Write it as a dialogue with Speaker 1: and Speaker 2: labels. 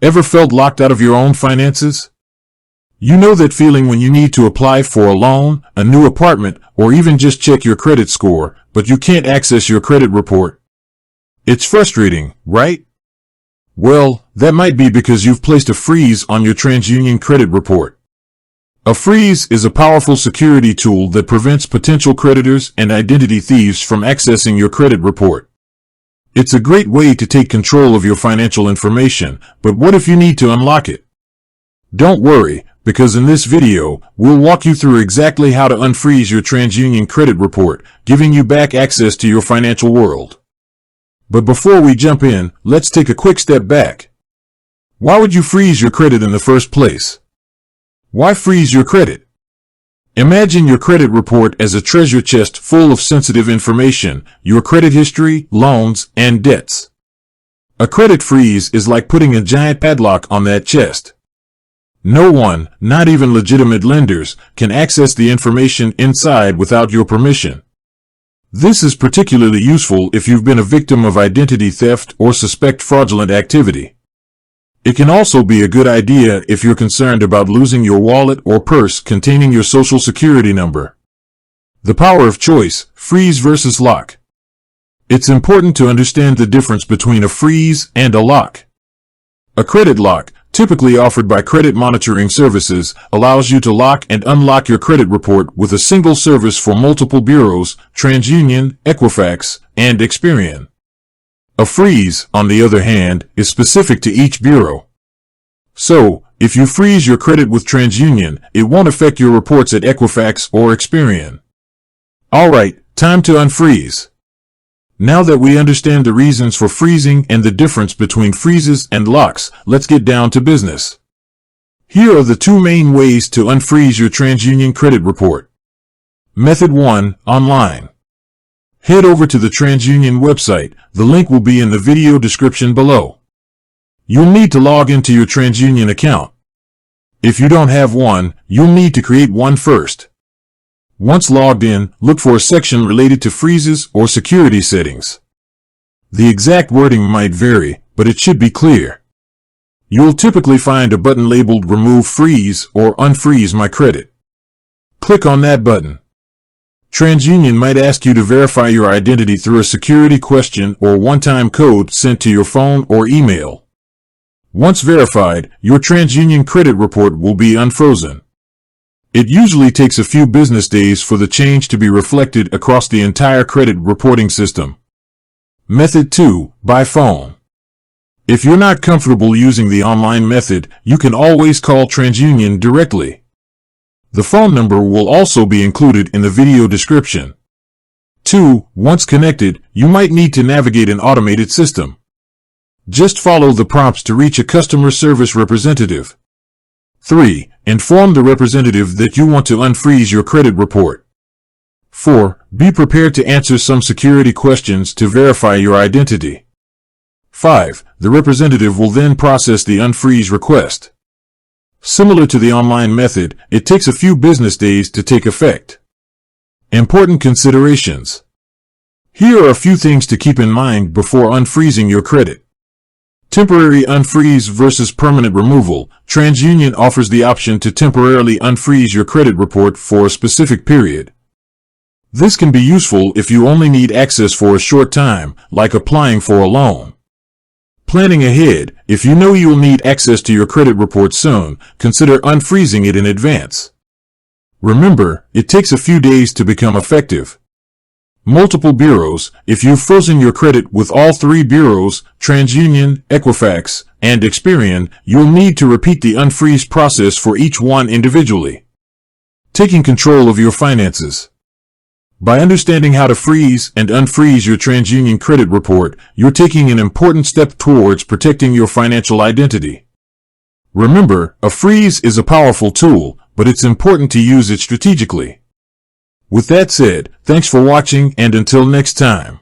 Speaker 1: Ever felt locked out of your own finances? You know that feeling when you need to apply for a loan, a new apartment, or even just check your credit score, but you can't access your credit report. It's frustrating, right? Well, that might be because you've placed a freeze on your Transunion credit report. A freeze is a powerful security tool that prevents potential creditors and identity thieves from accessing your credit report. It's a great way to take control of your financial information, but what if you need to unlock it? Don't worry, because in this video, we'll walk you through exactly how to unfreeze your Transunion credit report, giving you back access to your financial world. But before we jump in, let's take a quick step back. Why would you freeze your credit in the first place? Why freeze your credit? Imagine your credit report as a treasure chest full of sensitive information, your credit history, loans, and debts. A credit freeze is like putting a giant padlock on that chest. No one, not even legitimate lenders, can access the information inside without your permission. This is particularly useful if you've been a victim of identity theft or suspect fraudulent activity. It can also be a good idea if you're concerned about losing your wallet or purse containing your social security number. The power of choice, freeze versus lock. It's important to understand the difference between a freeze and a lock. A credit lock, typically offered by credit monitoring services, allows you to lock and unlock your credit report with a single service for multiple bureaus, Transunion, Equifax, and Experian. A freeze, on the other hand, is specific to each bureau. So, if you freeze your credit with Transunion, it won't affect your reports at Equifax or Experian. Alright, time to unfreeze. Now that we understand the reasons for freezing and the difference between freezes and locks, let's get down to business. Here are the two main ways to unfreeze your Transunion credit report. Method 1, online. Head over to the Transunion website. The link will be in the video description below. You'll need to log into your Transunion account. If you don't have one, you'll need to create one first. Once logged in, look for a section related to freezes or security settings. The exact wording might vary, but it should be clear. You'll typically find a button labeled Remove Freeze or Unfreeze My Credit. Click on that button. Transunion might ask you to verify your identity through a security question or one-time code sent to your phone or email. Once verified, your Transunion credit report will be unfrozen. It usually takes a few business days for the change to be reflected across the entire credit reporting system. Method 2, by phone. If you're not comfortable using the online method, you can always call Transunion directly. The phone number will also be included in the video description. 2. Once connected, you might need to navigate an automated system. Just follow the prompts to reach a customer service representative. 3. Inform the representative that you want to unfreeze your credit report. 4. Be prepared to answer some security questions to verify your identity. 5. The representative will then process the unfreeze request. Similar to the online method, it takes a few business days to take effect. Important considerations. Here are a few things to keep in mind before unfreezing your credit. Temporary unfreeze versus permanent removal. Transunion offers the option to temporarily unfreeze your credit report for a specific period. This can be useful if you only need access for a short time, like applying for a loan. Planning ahead, if you know you'll need access to your credit report soon, consider unfreezing it in advance. Remember, it takes a few days to become effective. Multiple bureaus. If you've frozen your credit with all three bureaus, Transunion, Equifax, and Experian, you'll need to repeat the unfreeze process for each one individually. Taking control of your finances. By understanding how to freeze and unfreeze your Transunion credit report, you're taking an important step towards protecting your financial identity. Remember, a freeze is a powerful tool, but it's important to use it strategically. With that said, thanks for watching, and until next time.